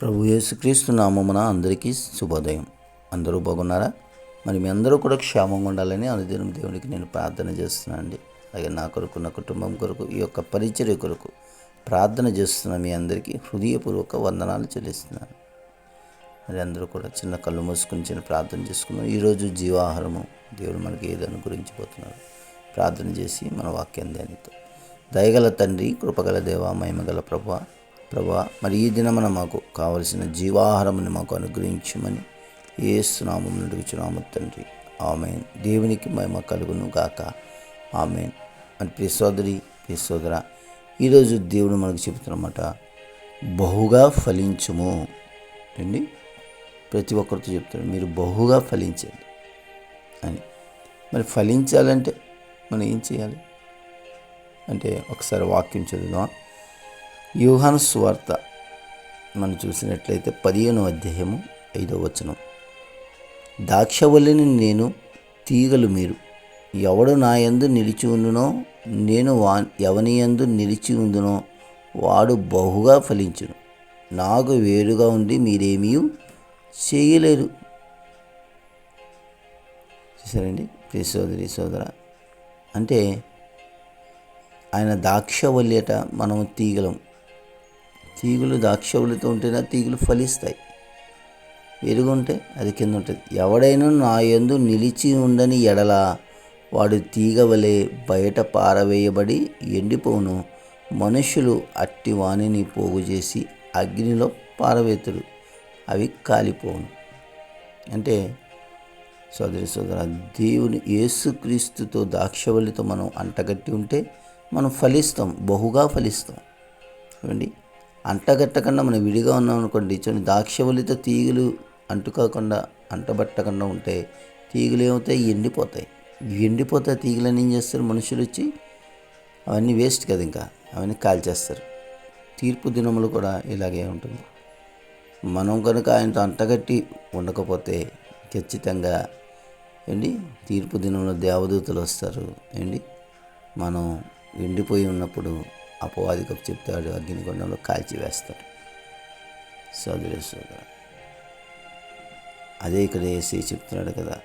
ప్రభు యేసుక్రీస్తు నామమున అందరికీ శుభోదయం. అందరూ బాగున్నారా? మరి మీ అందరూ కూడా క్షేమంగా ఉండాలని అనుదినం దేవునికి నేను ప్రార్థన చేస్తున్నాను అండి. అలాగే నా కొరకు, నా కుటుంబం కొరకు, ఈ యొక్క పరిచర్య కొరకు ప్రార్థన చేస్తున్న మీ అందరికీ హృదయపూర్వక వందనాలు చెల్లిస్తున్నాను. మరి అందరూ కూడా చిన్న కళ్ళు మూసుకుని చిన్న ప్రార్థన చేసుకున్నాం. ఈరోజు జీవాహారము దేవుడు మనకి ఏదని గురించిపోతున్నారు. ప్రార్థన చేసి మన వాక్యం ధ్యానితో. దయగల తండ్రి, కృపగల దేవ, మహిమగల ప్రభా, మరి ఈ దినమున మాకు కావలసిన జీవాహారముని మాకు అనుగ్రహించమని యేసు నామమున అడుగుచున్నాము తండ్రి. ఆమేన్. దేవునికి మహిమ కలుగును గాక. ఆమేన్. మరి ప్రియ సోదరి, ప్రియ సోదర, ఈరోజు దేవుడు మనకు చెబుతున్నమాట, బహుగా ఫలించుము అండి. ప్రతి ఒక్కరితో చెప్తాడు, మీరు బహుగా ఫలించండి అని. మరి ఫలించాలంటే మనం ఏం చేయాలి అంటే, ఒకసారి వాక్యం చదువుదాం. యోహాను సువార్త మనం చూసినట్లయితే 15వ అధ్యాయము 5వ వచనం. ద్రాక్షవల్లిని నేను, తీగలు మీరు. ఎవడు నా యందు నిలిచి ఉండునో, నేను ఎవని యందు నిలిచి ఉండునో వాడు బహుగా ఫలించును. నాకు వేరుగా ఉండి మీరేమీ చేయలేరు. చూసారండి ప్రియ సోదరి, సోదర, అంటే ఆయన ద్రాక్షవల్లి అట, మనము తీగలం. తీగలు ద్రాక్షవల్లితో ఉంటేనే తీగలు ఫలిస్తాయి. వెలుగుంటే అది కింద ఉంటుంది. ఎవడైనా నా యందు నిలిచి ఉండని ఎడల వాడు తీగ వలె బయట పారవేయబడి ఎండిపోను. మనుషులు అట్టి వాణిని పోగు చేసి అగ్నిలో పారవేతుడు, అవి కాలిపోను. అంటే సోదరి, సోదర, దేవుని యేసుక్రీస్తుతో ద్రాక్షవల్లితో మనం అంటగట్టి ఉంటే మనం ఫలిస్తాం, బహుగా ఫలిస్తాం. చూడండి, అంటగట్టకుండా మనం విడిగా ఉన్నాం అనుకోండి, చూడండి, ద్రాక్షవల్లితో తీగలు అంటుకోకుండా, అంటబట్టకుండా ఉంటే తీగలు ఏమవుతాయి? ఎండిపోతాయి. ఎండిపోతాయి తీగలని ఏం చేస్తారు? మనుషులు వచ్చి అవన్నీ వేస్ట్ కదా, ఇంకా అవన్నీ కాల్చేస్తారు. తీర్పు దినములు కూడా ఇలాగే ఉంటుంది. మనం కనుక ఆయనతో అంటగట్టి ఉండకపోతే ఖచ్చితంగా ఏంటి, తీర్పు దినంలో దేవదూతలు వస్తారు ఏంటి, మనం ఎండిపోయి ఉన్నప్పుడు అపవాది కప్పు చెప్తాడు, అగ్నిగుండంలో కాల్చివేస్తాడు. సోదరి, సోదర, అదే ఇక్కడ యేసు చెప్తున్నాడు కదా,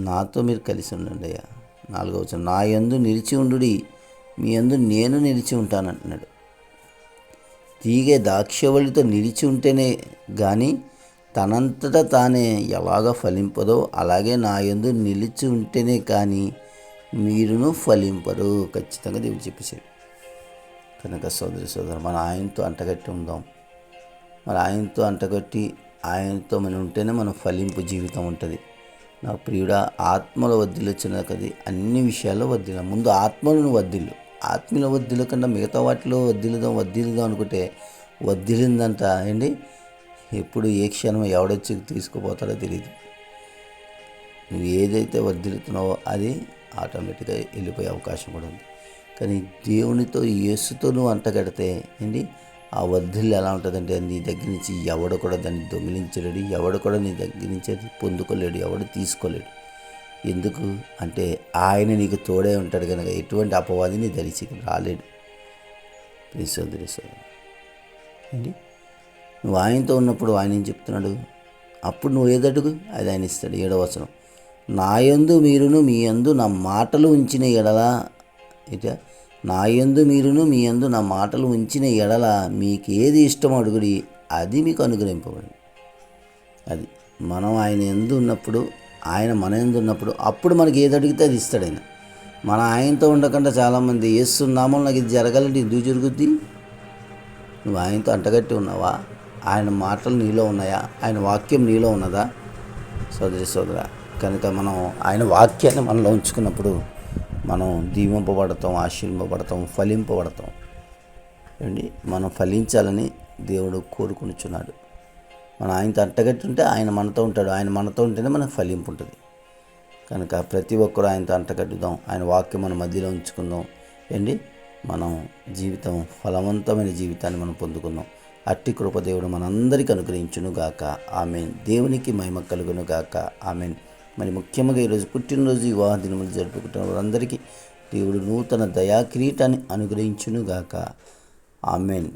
నాతో మీరు కలిసి ఉండండి అయ్యా. 4వ వచనం, నా యందు నిలిచి ఉండుడి, మీ యందు నేను నిలిచి ఉంటానంటున్నాడు. తీగ ద్రాక్షవల్లితో నిలిచి ఉంటేనే కానీ తనంతటా తానే ఎలాగ ఫలింపదో, అలాగే నా యందు నిలిచి ఉంటేనే కానీ మీరును ఫలింపరు. ఖచ్చితంగా దేవుడు చెప్పేశాడు. కనుక సోదరి, సోదరు, మన ఆయనతో అంటగట్టి ఉందాం. మరి ఆయనతో అంటగట్టి ఆయనతో మనం ఉంటేనే మన ఫలింపు జీవితం ఉంటుంది. నా ప్రియుడా, ఆత్మలో వర్ధిల్లొచ్చిన కది అన్ని విషయాల్లో వర్ధిల్ల. ముందు ఆత్మలను వర్ధిల్లు. ఆత్మలో వర్ధిల్లకుండా మిగతా వాటిలో వర్ధిల్లుదాం అనుకుంటే వర్ధిల్లిందంట అండి, ఎప్పుడు ఏ క్షణం ఎవడొచ్చి తీసుకుపోతాడో తెలియదు. నువ్వు ఏదైతే వర్ధిల్లుతున్నావో అది ఆటోమేటిక్గా వెళ్ళిపోయే అవకాశం కూడా ఉంది. కానీ దేవునితో, యేసుతో నువ్వు అంటగడితే ఏంటి, ఆ వర్ధిల్లు ఎలా ఉంటుందంటే, నీ దగ్గర నుంచి ఎవడు కూడా దాన్ని దొంగిలించలేడు, ఎవడు కూడా నీ దగ్గర నుంచి అది పొందుకోలేడు, ఎవడు తీసుకోలేడు. ఎందుకు అంటే ఆయన నీకు తోడే ఉంటాడు కనుక ఎటువంటి అపవాది నీ దరిచికి రాలేడు. సోదరి, సోదరి, ఏంటి, నువ్వు ఆయనతో ఉన్నప్పుడు ఆయన ఏం చెప్తున్నాడు, అప్పుడు నువ్వు ఏదడుగు అది ఆయన ఇస్తాడు. 7వ వచనం, నా యందు మీరును మీ యందు నా మాటలు ఉంచిన ఎడల, ఇట నా యందు మీరును మీ యందు నా మాటలు ఉంచిన ఎడల మీకు ఏది ఇష్టమో అడుగుడి, అది మీకు అనుగ్రహింపబడి. అది మనం ఆయన యందు ఉన్నప్పుడు, ఆయన మన యందు ఉన్నప్పుడు, అప్పుడు మనకి ఏది అడిగితే అది ఇస్తాడు ఆయన. మన ఆయనతో ఉండకుండా చాలామంది నామం నాకు ఇది జరగాలంటే ఇది జరుగుద్ది. నువ్వు ఆయనతో అంటగట్టి ఉన్నావా? ఆయన మాటలు నీలో ఉన్నాయా? ఆయన వాక్యం నీలో ఉన్నదా? సోదరి, సోదర, కనుక మనం ఆయన వాక్యాన్ని మనలో ఉంచుకున్నప్పుడు మనం దీవింపబడతాం, ఆశీర్వదింపబడతాం, ఫలింపబడతాం. ఏమండి, మనం ఫలించాలని దేవుడు కోరుకునిచున్నాడు. మనం ఆయనతో అంటగట్టి ఉంటే ఆయన మనతో ఉంటాడు. ఆయన మనతో ఉంటేనే మనకు ఫలింపు ఉంటుంది. కనుక ప్రతి ఒక్కరూ ఆయనతో అంటగట్టుదాం, ఆయన వాక్యం మన మధ్యలో ఉంచుకుందాం. ఏంటి, మనం జీవితం ఫలవంతమైన జీవితాన్ని మనం పొందుకుందాం. అట్టి కృప దేవుడు మనందరికీ అనుగ్రహించును గాక. ఆమేన్. దేవునికి మహిమ కలుగును గాక. ఆమేన్. మరి ముఖ్యంగా ఈరోజు పుట్టినరోజు, వివాహ దినములు జరుపుకుంటున్న వారందరికీ దేవుడు నూతన దయా కిరీటాన్ని అనుగ్రహించును గాక. ఆమేన్.